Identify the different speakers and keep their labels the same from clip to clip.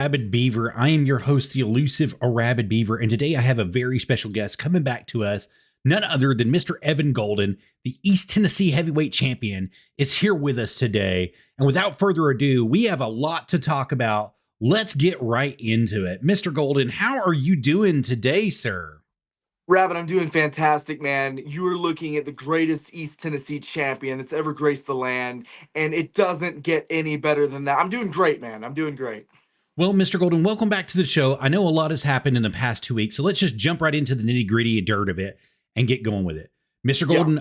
Speaker 1: Arabbidb3aver. I am your host, the elusive Arabbidb3aver, and today I have a very special guest coming back to us. None other than Mr. Evan Golden, the East Tennessee heavyweight champion, is here with us today. And without further ado, we have a lot to talk about. Let's get right into it. Mr. Golden, how are you doing today, sir?
Speaker 2: Rabbit, I'm doing fantastic, man. You are looking at the greatest East Tennessee champion that's ever graced the land, and it doesn't get any better than that. I'm doing great, man. I'm doing great.
Speaker 1: Well, Mr. Golden, welcome back to the show. I know a lot has happened in the past 2 weeks, so let's just jump right into the nitty gritty and dirt of it and get going with it. Mr. Golden,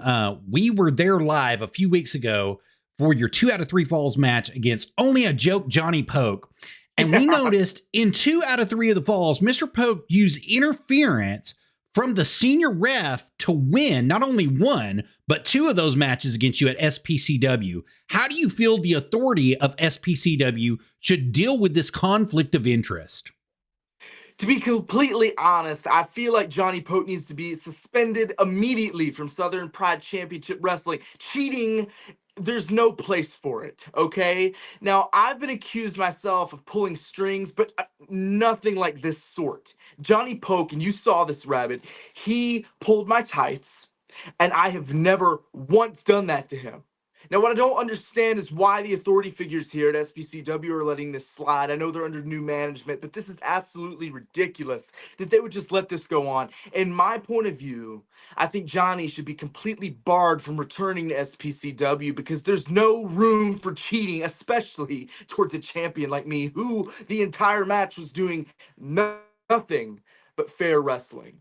Speaker 1: we were there live a few weeks ago for your 2 out of 3 falls match against only a joke Johnny Poke. And we noticed in 2 out of 3 of the falls, Mr. Poke used interference from the senior ref to win not only one, but 2 of those matches against you at SPCW. How do you feel the authority of SPCW should deal with this conflict of interest?
Speaker 2: To be completely honest, I feel like Johnny Pope needs to be suspended immediately from Southern Pride Championship Wrestling. Cheating, there's no place for it, okay? Now, I've been accused myself of pulling strings, but nothing like this sort. Johnny Poke, and you saw this, Rabbit, he pulled my tights, and I have never once done that to him. Now, what I don't understand is why the authority figures here at SPCW are letting this slide. I know they're under new management, but this is absolutely ridiculous that they would just let this go on. In my point of view, I think Johnny should be completely barred from returning to SPCW because there's no room for cheating, especially towards a champion like me, who the entire match was doing nothing but fair wrestling.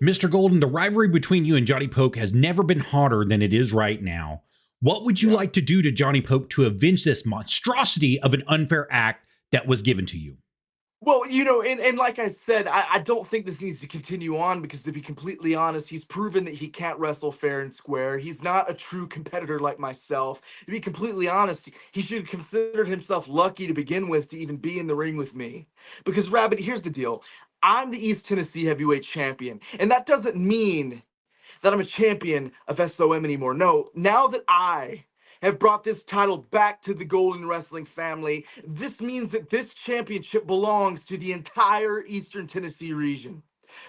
Speaker 1: Mr. Golden, the rivalry between you and Johnny Poke has never been hotter than it is right now. What would you like to do to Johnny Poke to avenge this monstrosity of an unfair act that was given to you?
Speaker 2: Well, you know, and like I said, I don't think this needs to continue on because, to be completely honest, he's proven that he can't wrestle fair and square. He's not a true competitor like myself. To be completely honest, he should have considered himself lucky to begin with to even be in the ring with me. Because, Rabbit, here's the deal. I'm the East Tennessee heavyweight champion, and that doesn't mean that I'm a champion of SOM anymore. No, now that I have brought this title back to the Golden Wrestling family, this means that this championship belongs to the entire Eastern Tennessee region.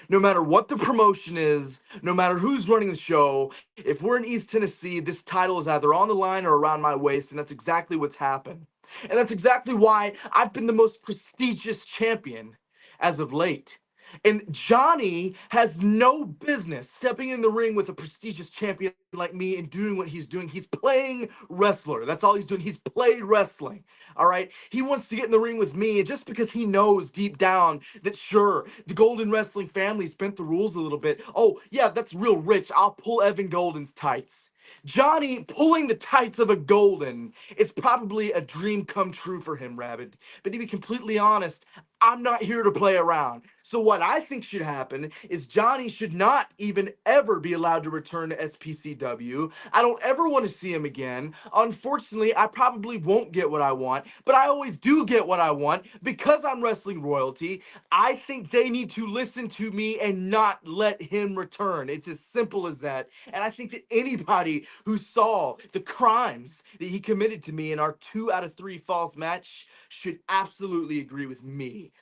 Speaker 2: No matter what the promotion is, no matter who's running the show, if we're in East Tennessee, this title is either on the line or around my waist, and that's exactly what's happened. And that's exactly why I've been the most prestigious champion as of late. And Johnny has no business stepping in the ring with a prestigious champion like me and doing what he's doing. He's playing wrestler. That's all he's doing. He's played wrestling. All right. He wants to get in the ring with me, and just because he knows deep down that, sure, the Golden Wrestling family's bent the rules a little bit. Oh, yeah, that's real rich. I'll pull Evan Golden's tights. Johnny pulling the tights of a Golden is probably a dream come true for him, Rabbit. But to be completely honest, I'm not here to play around. So what I think should happen is Johnny should not even ever be allowed to return to SPCW. I don't ever want to see him again. Unfortunately, I probably won't get what I want, but I always do get what I want because I'm wrestling royalty. I think they need to listen to me and not let him return. It's as simple as that. And I think that anybody who saw the crimes that he committed to me in our 2 out of 3 falls match should absolutely agree with me.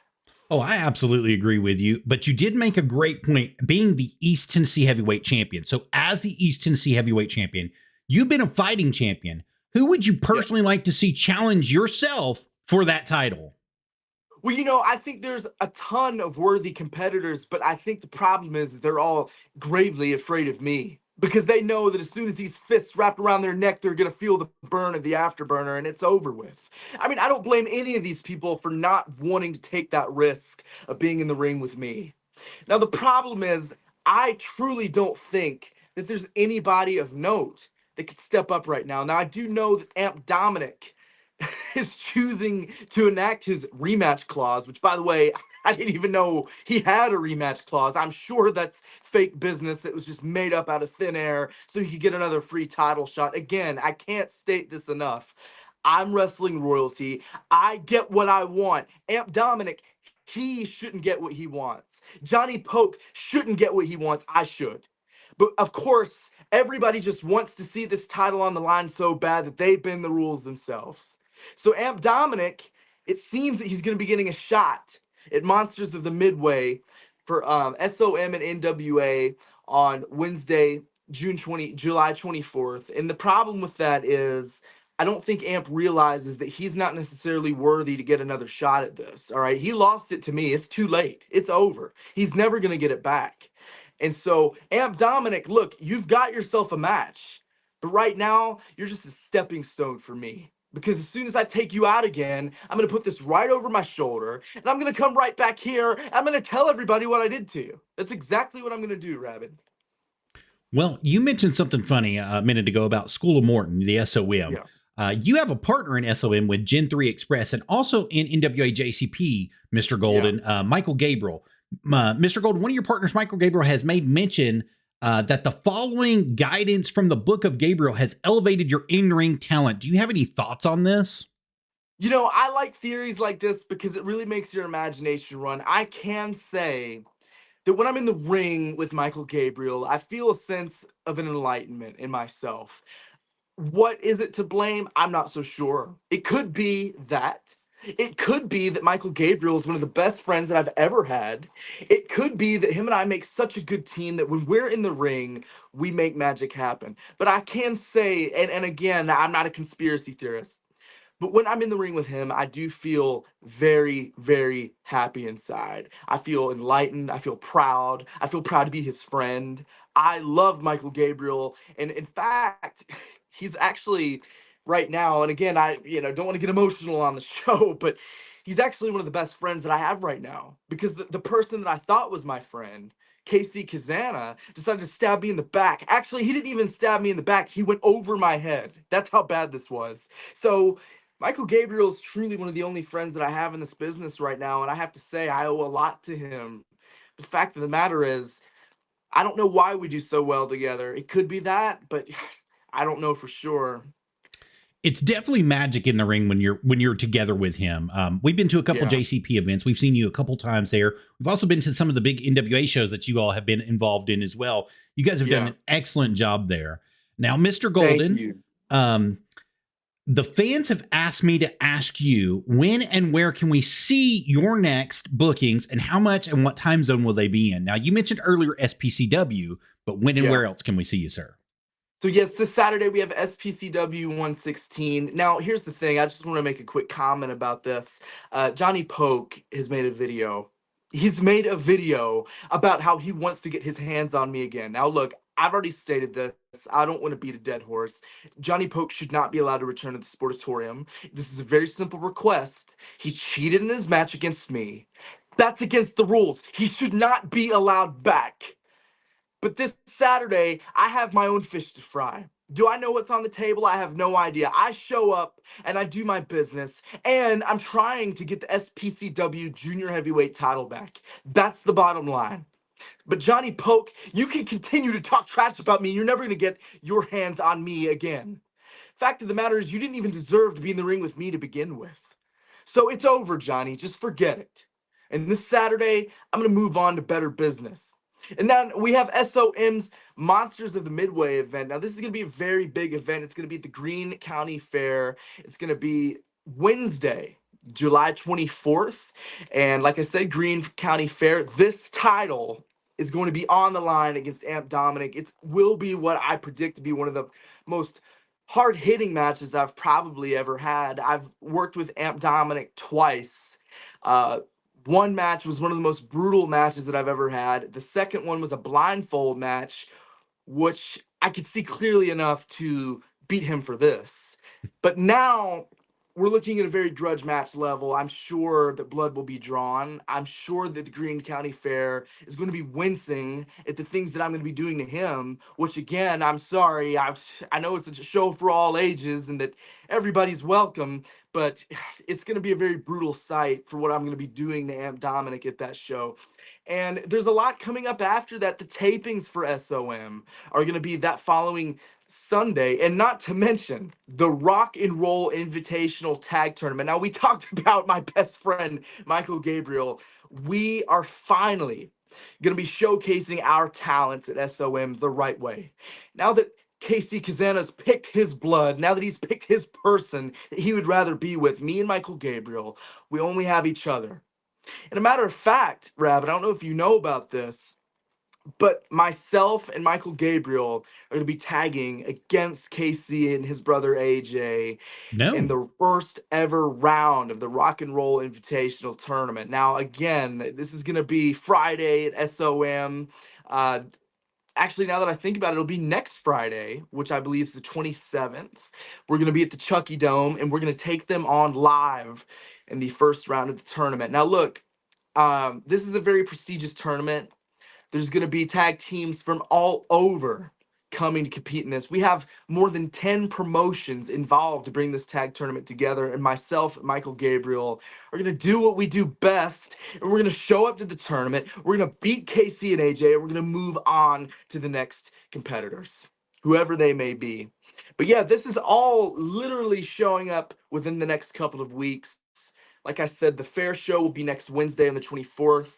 Speaker 1: Oh, I absolutely agree with you. But you did make a great point being the East Tennessee heavyweight champion. So as the East Tennessee heavyweight champion, you've been a fighting champion. Who would you personally like to see challenge yourself for that title?
Speaker 2: Well, you know, I think there's a ton of worthy competitors, but I think the problem is they're all gravely afraid of me. Because they know that as soon as these fists wrapped around their neck, they're going to feel the burn of the afterburner, and it's over with. I mean, I don't blame any of these people for not wanting to take that risk of being in the ring with me. Now, the problem is, I truly don't think that there's anybody of note that could step up right now. Now, I do know that Amp Dominic is choosing to enact his rematch clause, which, by the way, I didn't even know he had a rematch clause. I'm sure that's fake business that was just made up out of thin air so he could get another free title shot. Again, I can't state this enough. I'm wrestling royalty. I get what I want. Amp Dominic, he shouldn't get what he wants. Johnny Poke shouldn't get what he wants. I should. But of course, everybody just wants to see this title on the line so bad that they bend the rules themselves. So Amp Dominic, it seems that he's going to be getting a shot at Monsters of the Midway for SOM and NWA on Wednesday, July 24th. And the problem with that is I don't think Amp realizes that he's not necessarily worthy to get another shot at this. All right. He lost it to me. It's too late. It's over. He's never going to get it back. And so, Amp Dominic, look, you've got yourself a match. But right now, you're just a stepping stone for me. Because as soon as I take you out again, I'm going to put this right over my shoulder, and I'm going to come right back here, and I'm going to tell everybody what I did to you. That's exactly what I'm going to do, Rabbit.
Speaker 1: Well, you mentioned something funny a minute ago about School of Morton, the SOM.
Speaker 2: Yeah.
Speaker 1: You have a partner in SOM with Gen 3 Express and also in NWA JCP, Mr. Golden, Michael Gabriel. Mr. Golden, one of your partners, Michael Gabriel, has made mention that the following guidance from the Book of Gabriel has elevated your in-ring talent. Do you have any thoughts on this?
Speaker 2: You know, I like theories like this because it really makes your imagination run. I can say that when I'm in the ring with Michael Gabriel, I feel a sense of an enlightenment in myself. What is it to blame? I'm not so sure. It could be that. It could be that Michael Gabriel is one of the best friends that I've ever had. It could be that him and I make such a good team that when we're in the ring, we make magic happen. But I can say, and again, I'm not a conspiracy theorist. But when I'm in the ring with him, I do feel very, very happy inside. I feel enlightened. I feel proud. I feel proud to be his friend. I love Michael Gabriel. And in fact, he's actually right now, and again, I don't want to get emotional on the show, but he's actually one of the best friends that I have right now because the person that I thought was my friend, Casey Kazana, decided to stab me in the back. Actually, he didn't even stab me in the back. He went over my head. That's how bad this was. So Michael Gabriel is truly one of the only friends that I have in this business right now, and I have to say I owe a lot to him. The fact of the matter is, I don't know why we do so well together. It could be that, but I don't know for sure.
Speaker 1: It's definitely magic in the ring when you're together with him. We've been to a couple JCP events. We've seen you a couple times there. We've also been to some of the big NWA shows that you all have been involved in as well. You guys have done an excellent job there. Now, Mr. Golden, the fans have asked me to ask you when and where can we see your next bookings and how much and what time zone will they be in? Now, you mentioned earlier SPCW, but when and where else can we see you, sir?
Speaker 2: So yes, this Saturday we have SPCW 116. Now, here's the thing. I just want to make a quick comment about this. Johnny Poke has made a video. He's made a video about how he wants to get his hands on me again. Now, look, I've already stated this. I don't want to beat a dead horse. Johnny Poke should not be allowed to return to the Sportatorium. This is a very simple request. He cheated in his match against me. That's against the rules. He should not be allowed back. But this Saturday, I have my own fish to fry. Do I know what's on the table? I have no idea. I show up and I do my business, and I'm trying to get the SPCW Junior Heavyweight title back. That's the bottom line. But Johnny Poke, you can continue to talk trash about me. You're never going to get your hands on me again. Fact of the matter is, you didn't even deserve to be in the ring with me to begin with. So it's over, Johnny. Just forget it. And this Saturday, I'm going to move on to better business. And then we have SOM's Monsters of the Midway event. Now, this is going to be a very big event. It's going to be at the Greene County Fair. It's going to be Wednesday, July 24th. And like I said, Greene County Fair, this title is going to be on the line against Amp Dominic. It will be what I predict to be one of the most hard-hitting matches I've probably ever had. I've worked with Amp Dominic twice. One match was one of the most brutal matches that I've ever had. The second one was a blindfold match, which I could see clearly enough to beat him for this. But now we're looking at a very grudge match level. I'm sure that blood will be drawn. I'm sure that the Greene County Fair is going to be wincing at the things that I'm going to be doing to him, which again, I'm sorry. I know it's a show for all ages and that everybody's welcome, but it's going to be a very brutal sight for what I'm going to be doing to Amp Dominic at that show. And there's a lot coming up after that. The tapings for SOM are going to be that following Sunday, and not to mention the Rock and Roll Invitational Tag Tournament. Now, we talked about my best friend, Michael Gabriel. We are finally going to be showcasing our talents at SOM the right way. Now that Casey Kazana's picked his blood, now that he's picked his person that he would rather be with, me and Michael Gabriel, we only have each other. And a matter of fact, Rabbit, I don't know if you know about this, but myself and Michael Gabriel are going to be tagging against Casey and his brother AJ in
Speaker 1: No.
Speaker 2: the first ever round of the Rock and Roll Invitational Tournament. Now, again, this is going to be Friday at SOM. Actually, now that I think about it, it'll be next Friday, which I believe is the 27th. We're going to be at the Chucky Dome, and we're going to take them on live in the first round of the tournament. Now, look, this is a very prestigious tournament. There's going to be tag teams from all over coming to compete in this. We have more than 10 promotions involved to bring this tag tournament together. And myself, Michael Gabriel, are going to do what we do best. And we're going to show up to the tournament. We're going to beat KC and AJ. And we're going to move on to the next competitors, whoever they may be. But yeah, this is all literally showing up within the next couple of weeks. Like I said, the fair show will be next Wednesday on the 24th.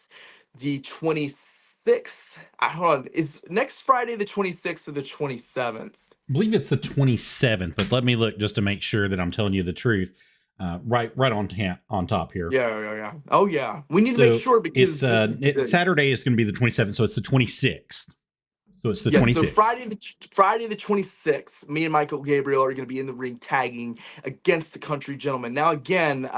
Speaker 2: The 26th, hold on, is next Friday the 26th or the 27th?
Speaker 1: I believe it's the 27th, but let me look just to make sure that I'm telling you the truth. Right on top here.
Speaker 2: Yeah. Oh yeah, we need to
Speaker 1: So
Speaker 2: make sure because
Speaker 1: it's Saturday is going to be the 27th, so it's the 26th. So it's the
Speaker 2: yeah,
Speaker 1: 26th.
Speaker 2: So Friday the 26th, me and Michael Gabriel are going to be in the ring tagging against the Country Gentlemen. Now again,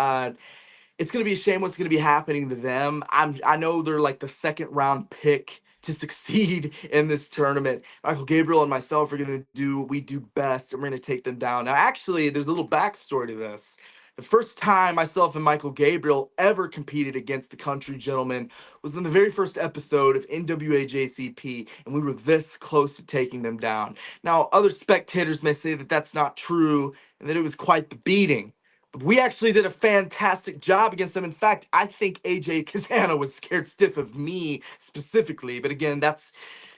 Speaker 2: it's going to be a shame what's going to be happening to them. I know they're like the second round pick to succeed in this tournament. Michael Gabriel and myself are going to do what we do best, and we're going to take them down. Now, actually, there's a little backstory to this. The first time myself and Michael Gabriel ever competed against the Country Gentlemen was in the very first episode of NWA JCP, and we were this close to taking them down. Now, other spectators may say that that's not true and that it was quite the beating. But we actually did a fantastic job against them. In fact, I think AJ Kazana was scared stiff of me specifically. But again, that's,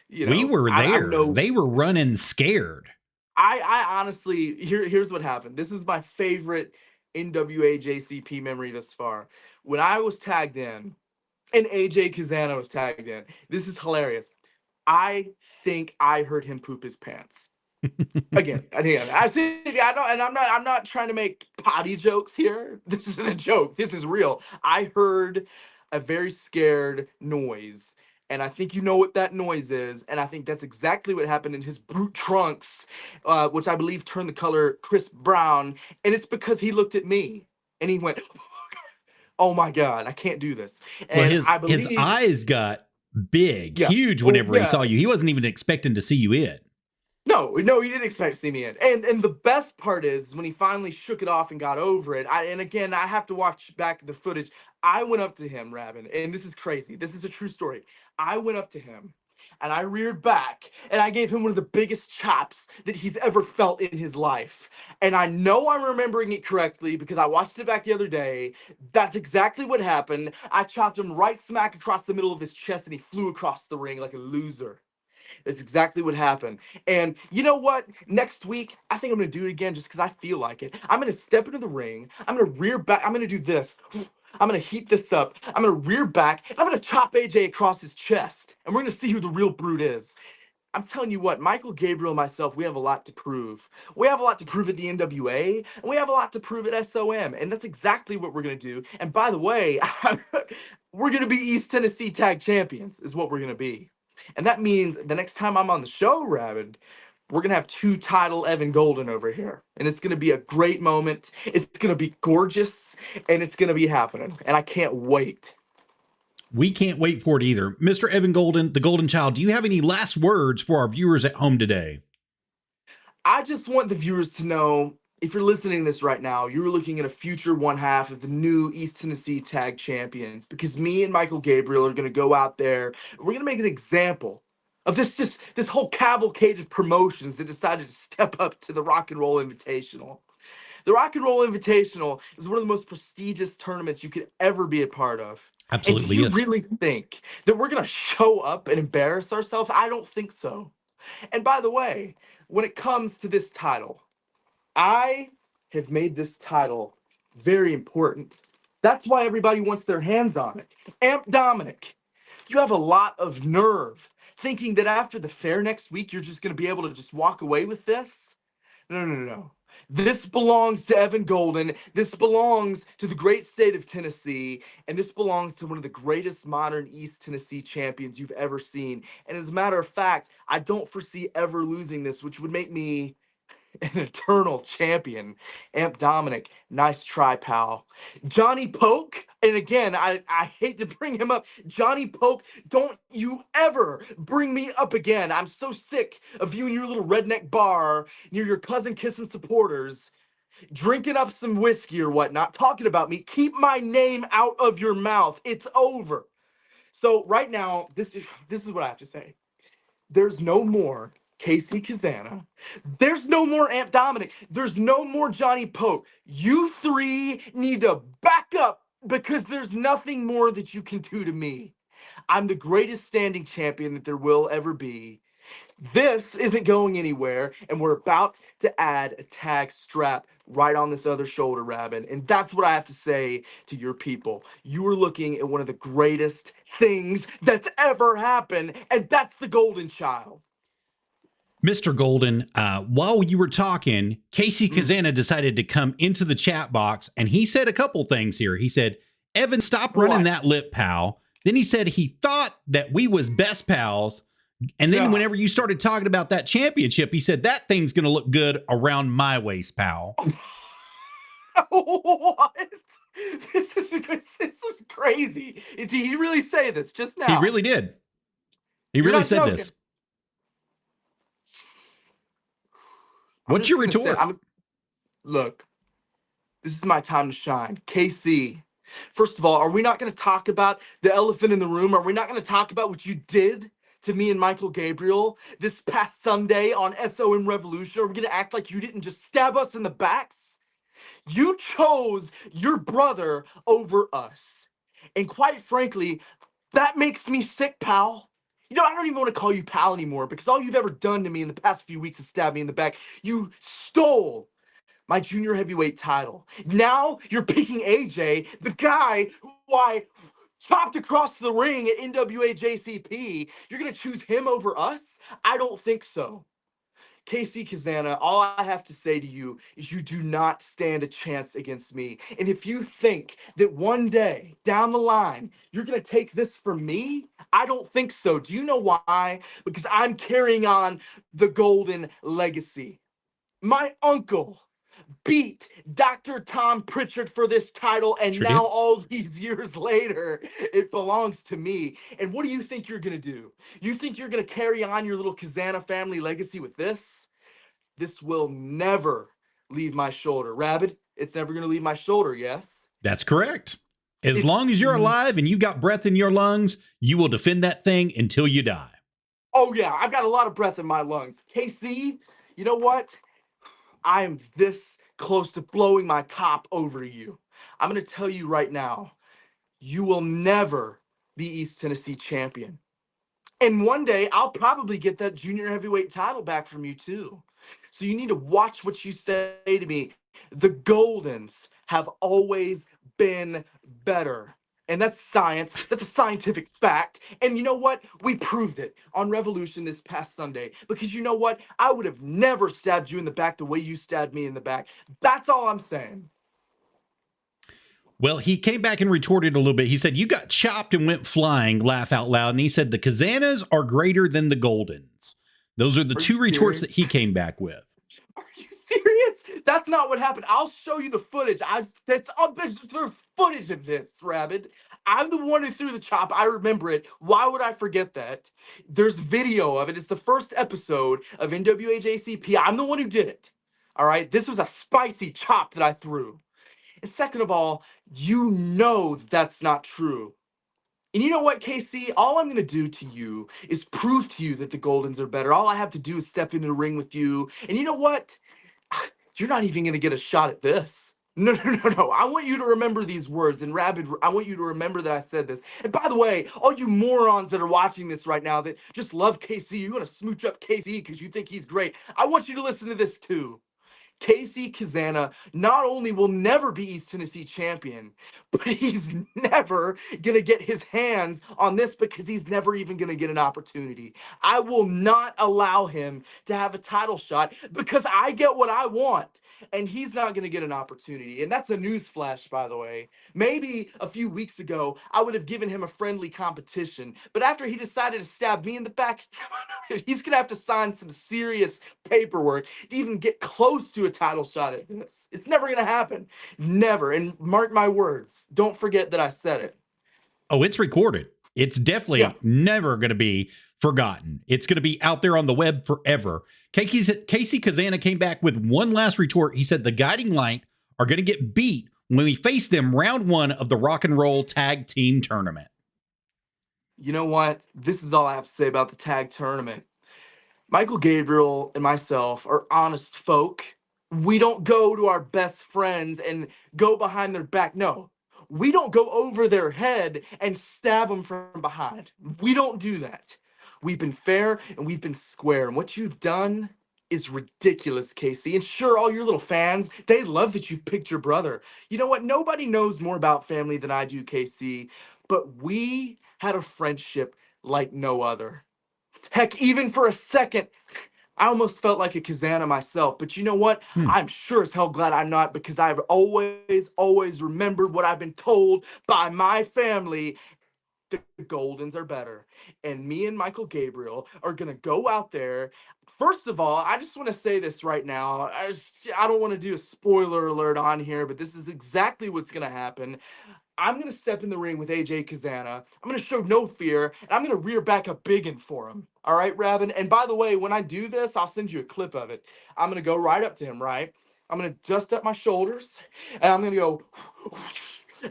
Speaker 1: We were
Speaker 2: I
Speaker 1: there.
Speaker 2: know.
Speaker 1: They were running scared.
Speaker 2: I honestly, here's what happened. This is my favorite NWA JCP memory thus far. When I was tagged in and AJ Kazana was tagged in, this is hilarious. I think I heard him poop his pants. Again, I see. I know, and I'm not trying to make potty jokes here. This isn't a joke. This is real. I heard a very scared noise, and I think you know what that noise is. And I think that's exactly what happened in his brute trunks, which I believe turned the color crisp brown. And it's because he looked at me and he went, "Oh my God, I can't do this."
Speaker 1: Well,
Speaker 2: And I
Speaker 1: his
Speaker 2: believe,
Speaker 1: eyes got big,
Speaker 2: yeah,
Speaker 1: huge
Speaker 2: oh
Speaker 1: whenever he
Speaker 2: yeah.
Speaker 1: saw you. He wasn't even expecting to see you in.
Speaker 2: No, you didn't expect to see me in. And the best part is when he finally shook it off and got over it. And again, I have to watch back the footage. I went up to him, Rabin, and this is crazy. This is a true story. I went up to him and I reared back and I gave him one of the biggest chops that he's ever felt in his life. And I know I'm remembering it correctly because I watched it back the other day. That's exactly what happened. I chopped him right smack across the middle of his chest and he flew across the ring like a loser. That's exactly what happened. And you know what? Next week, I think I'm going to do it again just because I feel like it. I'm going to step into the ring. I'm going to rear back. I'm going to do this. I'm going to heat this up. I'm going to rear back. And I'm going to chop AJ across his chest. And we're going to see who the real brute is. I'm telling you what, Michael Gabriel and myself, we have a lot to prove. We have a lot to prove at the NWA, and we have a lot to prove at SOM. And that's exactly what we're going to do. And by the way, we're going to be East Tennessee Tag Champions, is what we're going to be. And that means the next time I'm on the show, Rabid, we're going to have two title Evan Golden over here. And it's going to be a great moment. It's going to be gorgeous, and it's going to be happening. And I can't wait.
Speaker 1: We can't wait for it either. Mr. Evan Golden, the Golden Child, do you have any last words for our viewers at home today?
Speaker 2: I just want the viewers to know, if you're listening to this right now, you're looking at a future one half of the new East Tennessee Tag Champions, because me and Michael Gabriel are going to go out there. We're going to make an example of this whole cavalcade of promotions that decided to step up to the Rock and Roll Invitational. The Rock and Roll Invitational is one of the most prestigious tournaments you could ever be a part of.
Speaker 1: Absolutely,
Speaker 2: and do you
Speaker 1: yes.
Speaker 2: really think that we're going to show up and embarrass ourselves? I don't think so. And by the way, when it comes to this title, I have made this title very important. That's why everybody wants their hands on it. Amp Dominic, you have a lot of nerve thinking that after the fair next week, you're just going to be able to just walk away with this. No, no, no, no. This belongs to Evan Golden. This belongs to the great state of Tennessee. And this belongs to one of the greatest modern East Tennessee champions you've ever seen. And as a matter of fact, I don't foresee ever losing this, which would make me an eternal champion. Amp Dominic, nice try, pal. Johnny Poke, and again, I hate to bring him up. Johnny Poke, don't you ever bring me up again. I'm so sick of you and your little redneck bar near your cousin kissing supporters, drinking up some whiskey or whatnot, talking about me. Keep my name out of your mouth. It's over. So right now, this is what I have to say. There's no more Casey Kazana. There's no more Amp Dominic. There's no more Johnny Pope. You three need to back up because there's nothing more that you can do to me. I'm the greatest standing champion that there will ever be. This isn't going anywhere, and we're about to add a tag strap right on this other shoulder, Rabin. And that's what I have to say to your people. You are looking at one of the greatest things that's ever happened, and that's the Golden Child.
Speaker 1: Mr. Golden, while you were talking, Casey Kazana decided to come into the chat box, and he said a couple things here. He said, Evan, stop running that lip, pal. Then he said he thought that we was best pals. And then whenever you started talking about that championship, he said, that thing's going to look good around my waist, pal.
Speaker 2: What? This is crazy. Did he really say this just now?
Speaker 1: He really did. He really said this. What's your retort?
Speaker 2: Look, this is my time to shine. KC, first of all, are we not going to talk about the elephant in the room? Are we not going to talk about what you did to me and Michael Gabriel this past Sunday on SOM Revolution? Are we going to act like you didn't just stab us in the backs? You chose your brother over us. And quite frankly, that makes me sick, pal. You know, I don't even want to call you pal anymore because all you've ever done to me in the past few weeks is stab me in the back. You stole my junior heavyweight title. Now you're picking AJ, the guy who I chopped across the ring at NWA JCP. You're going to choose him over us? I don't think so. Casey Kazana, all I have to say to you is you do not stand a chance against me. And if you think that one day down the line, you're going to take this from me, I don't think so. Do you know why? Because I'm carrying on the Golden legacy. My uncle beat Dr. Tom Pritchard for this title, and now all these years later, it belongs to me. And what do you think you're going to do? You think you're going to carry on your little Kazana family legacy with this? This will never leave my shoulder. Rabbit, it's never going to leave my shoulder, yes?
Speaker 1: That's correct. As long as you're alive and you got breath in your lungs, you will defend that thing until you die.
Speaker 2: Oh, yeah, I've got a lot of breath in my lungs. KC, you know what? I am this close to blowing my top over to you. I'm going to tell you right now, you will never be East Tennessee champion. And one day, I'll probably get that junior heavyweight title back from you, too. So you need to watch what you say to me. The Goldens have always been better. And that's science. That's a scientific fact. And you know what? We proved it on Revolution this past Sunday. Because you know what? I would have never stabbed you in the back the way you stabbed me in the back. That's all I'm saying.
Speaker 1: Well, he came back and retorted a little bit. He said, you got chopped and went flying, laugh out loud. And he said, the Kazanas are greater than the Goldens. Those are the two retorts that he came back with.
Speaker 2: Are you serious? That's not what happened. I'll show you the footage. There's footage of this, Rabbit. I'm the one who threw the chop. I remember it. Why would I forget that? There's video of it. It's the first episode of NWA JCP. I'm the one who did it. All right? This was a spicy chop that I threw. And second of all, you know that's not true. And you know what, KC? All I'm going to do to you is prove to you that the Goldens are better. All I have to do is step into the ring with you. And you know what? You're not even going to get a shot at this. No. I want you to remember these words. And Rabbit, I want you to remember that I said this. And by the way, all you morons that are watching this right now that just love KC, you want to smooch up KC because you think he's great. I want you to listen to this too. Casey Kazana not only will never be East Tennessee champion, but he's never going to get his hands on this because he's never even going to get an opportunity. I will not allow him to have a title shot because I get what I want. And he's not going to get an opportunity. And that's a news flash, by the way. Maybe a few weeks ago, I would have given him a friendly competition. But after he decided to stab me in the back, he's going to have to sign some serious paperwork to even get close to a title shot at this. It's never going to happen. Never. And mark my words. Don't forget that I said it.
Speaker 1: Oh, it's recorded. It's definitely never going to be forgotten. It's going to be out there on the web forever. Casey Kazana came back with one last retort. He said the Guiding Light are going to get beat when we face them round 1 of the Rock and Roll Tag Team Tournament.
Speaker 2: You know what? This is all I have to say about the tag tournament. Michael Gabriel and myself are honest folk. We don't go to our best friends and go behind their back. No, we don't go over their head and stab them from behind. We don't do that. We've been fair and we've been square. And what you've done is ridiculous, Casey. And sure, all your little fans, they love that you picked your brother. You know what? Nobody knows more about family than I do, Casey. But we had a friendship like no other. Heck, even for a second, I almost felt like a Kazana myself. But you know what? I'm sure as hell glad I'm not, because I've always remembered what I've been told by my family. The Goldens are better. And me and Michael Gabriel are going to go out there. First of all, I just want to say this right now. I don't want to do a spoiler alert on here, but this is exactly what's going to happen. I'm going to step in the ring with AJ Kazana. I'm going to show no fear, and I'm going to rear back a big one for him. All right, Rabin? And by the way, when I do this, I'll send you a clip of it. I'm going to go right up to him, right? I'm going to dust up my shoulders, and I'm going to go...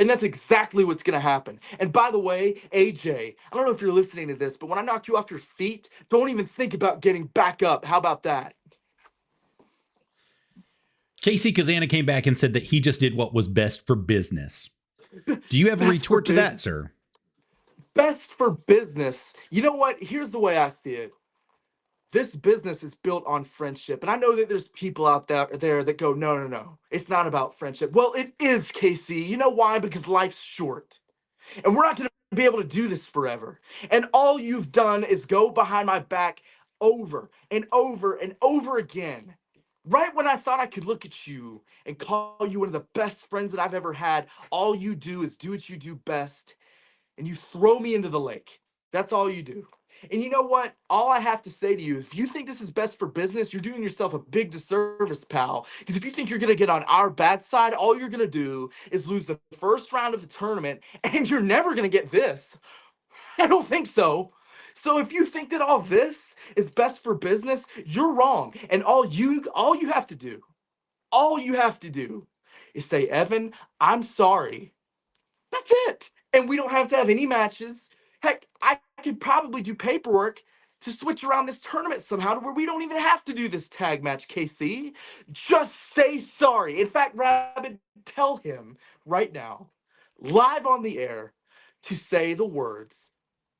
Speaker 2: And that's exactly what's going to happen. And by the way, AJ, I don't know if you're listening to this, but when I knock you off your feet, don't even think about getting back up. How about that?
Speaker 1: Casey Kazana came back and said that he just did what was best for business. Do you have a retort to that, sir?
Speaker 2: Best for business. You know what? Here's the way I see it. This business is built on friendship. And I know that there's people out there that go, no. It's not about friendship. Well, it is, Casey. You know why? Because life's short. And we're not going to be able to do this forever. And all you've done is go behind my back over and over and over again. Right when I thought I could look at you and call you one of the best friends that I've ever had, all you do is do what you do best. And you throw me into the lake. That's all you do. And you know what? All I have to say to you, if you think this is best for business, you're doing yourself a big disservice, pal. Because if you think you're going to get on our bad side, all you're going to do is lose the first round of the tournament, and you're never going to get this. I don't think so. So if you think that all this is best for business, you're wrong. And all you have to do is say, Evan, I'm sorry. That's it. And we don't have to have any matches. Heck, I could probably do paperwork to switch around this tournament somehow to where we don't even have to do this tag match, KC. Just say sorry. In fact, Rabbit, tell him right now, live on the air, to say the words,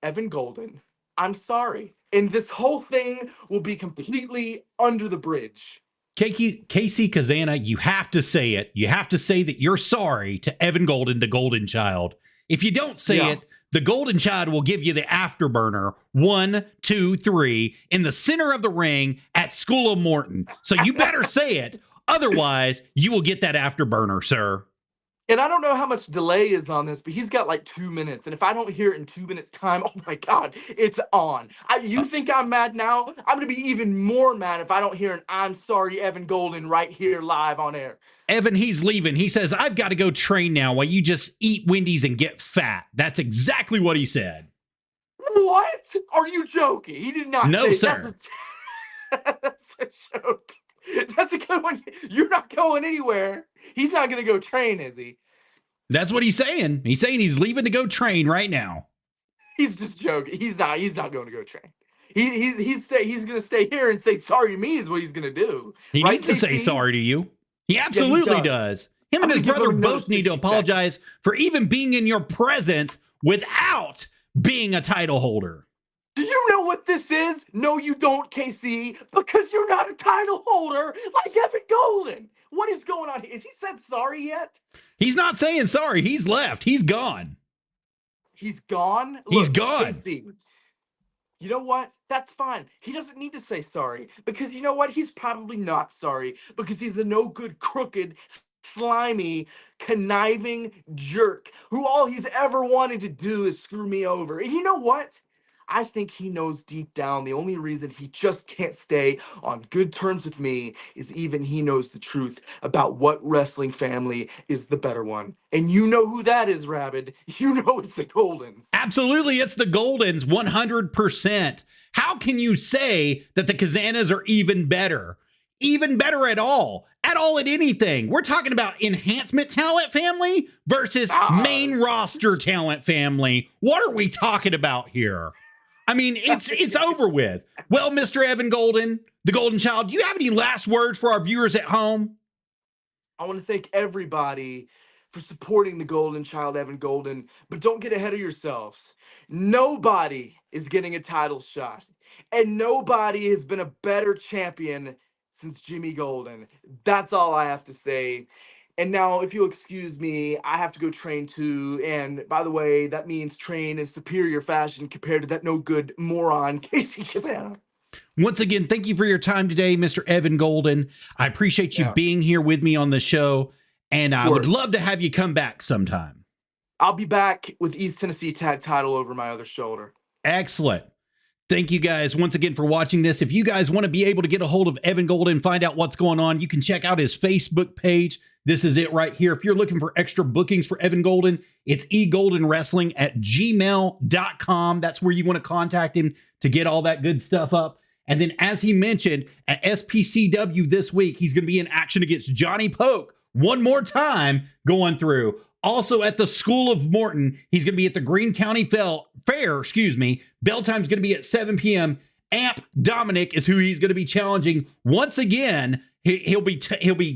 Speaker 2: Evan Golden, I'm sorry. And this whole thing will be completely under the bridge.
Speaker 1: Casey Kazana, you have to say it. You have to say that you're sorry to Evan Golden, the Golden Child. If you don't say it, the Golden Child will give you the afterburner 1, 2, 3 in the center of the ring at School of Morton. So you better say it. Otherwise, you will get that afterburner, sir.
Speaker 2: And I don't know how much delay is on this, but he's got like 2 minutes. And if I don't hear it in 2 minutes time, oh my God, it's on. You think I'm mad now? I'm going to be even more mad if I don't hear an I'm sorry, Evan Golden right here live on air.
Speaker 1: Evan, he's leaving. He says, I've got to go train now while you just eat Wendy's and get fat. That's exactly what he said.
Speaker 2: What? Are you joking? He did not
Speaker 1: No,
Speaker 2: say
Speaker 1: sir.
Speaker 2: That's a joke. That's a good one. You're not going anywhere. He's not going to go train, is he?
Speaker 1: That's what he's saying. He's saying he's leaving to go train right now.
Speaker 2: He's just joking. He's not going to go train. He's going to stay here and say sorry to me is what he's going to do.
Speaker 1: He needs to say sorry to you. He absolutely does. Him and his brother both need to apologize for even being in your presence without being a title holder.
Speaker 2: Do you know what this is? No, you don't, KC, because you're not a title holder like Evan Golden. What is going on here? Has he said sorry yet?
Speaker 1: He's not saying sorry. He's left. He's gone.
Speaker 2: He's gone?
Speaker 1: He's
Speaker 2: Look,
Speaker 1: gone.
Speaker 2: KC, you know what? That's fine. He doesn't need to say sorry because you know what? He's probably not sorry because he's a no good, crooked, slimy, conniving jerk who all he's ever wanted to do is screw me over. And you know what? I think he knows deep down the only reason he just can't stay on good terms with me is even he knows the truth about what wrestling family is the better one. And you know who that is, Rabbid. You know it's the Goldens.
Speaker 1: Absolutely, it's the Goldens, 100%. How can you say that the Kazanas are even better? Even better at all at anything. We're talking about enhancement talent family versus main roster talent family. What are we talking about here? I mean, it's over with. Well, Mr. Evan Golden, the Golden Child, do you have any last words for our viewers at home?
Speaker 2: I want to thank everybody for supporting the Golden Child, Evan Golden, but don't get ahead of yourselves. Nobody is getting a title shot, and nobody has been a better champion since Jimmy Golden. That's all I have to say. And now, if you'll excuse me, I have to go train too. And by the way, that means train in superior fashion compared to that no good moron, Casey Kazana.
Speaker 1: Once again, thank you for your time today, Mr. Evan Golden. I appreciate you being here with me on the show. And I would love to have you come back sometime.
Speaker 2: I'll be back with East Tennessee tag title over my other shoulder.
Speaker 1: Excellent. Thank you guys once again for watching this. If you guys want to be able to get a hold of Evan Golden, find out what's going on, you can check out his Facebook page. This is it right here. If you're looking for extra bookings for Evan Golden, it's egoldenwrestling@gmail.com. That's where you want to contact him to get all that good stuff up. And then, as he mentioned, at SPCW this week, he's going to be in action against Johnny Poke one more time going through. Also at the School of Morton, he's going to be at the Greene County Fair. Bell time's going to be at 7 p.m. Amp Dominic is who he's going to be challenging once again. He'll be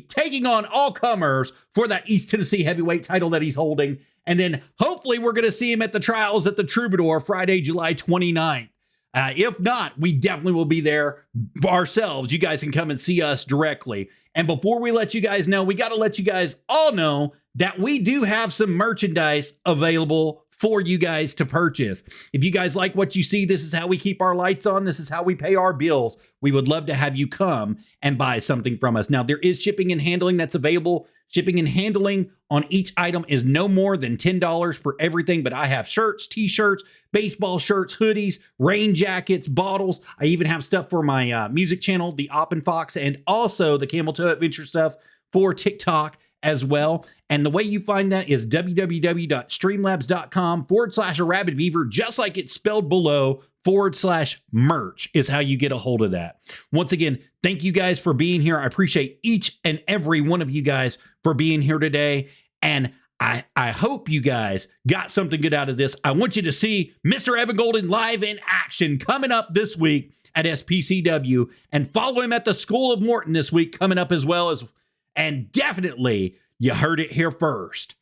Speaker 1: taking on all comers for that East Tennessee heavyweight title that he's holding. And then hopefully we're going to see him at the trials at the Troubadour Friday, July 29th. If not, we definitely will be there ourselves. You guys can come and see us directly. And before we let you guys know, we got to let you guys all know that we do have some merchandise available for you guys to purchase. If you guys like what you see, this is how we keep our lights on. This is how we pay our bills. We would love to have you come and buy something from us. Now, there is shipping and handling that's available. Shipping and handling on each item is no more than $10 for everything, but I have shirts, t-shirts, baseball shirts, hoodies, rain jackets, bottles. I even have stuff for my music channel, the Op and Fox, and also the Camel Toe Adventure stuff for TikTok as well. And the way you find that is www.streamlabs.com/Arabbidb3aver, just like it's spelled below, /merch is how you get a hold of that. Once again, thank you guys for being here. I appreciate each and every one of you guys for being here today. And I hope you guys got something good out of this. I want you to see Mr. Evan Golden live in action coming up this week at SPCW, and follow him at the School of Morton this week coming up as well. And definitely, you heard it here first.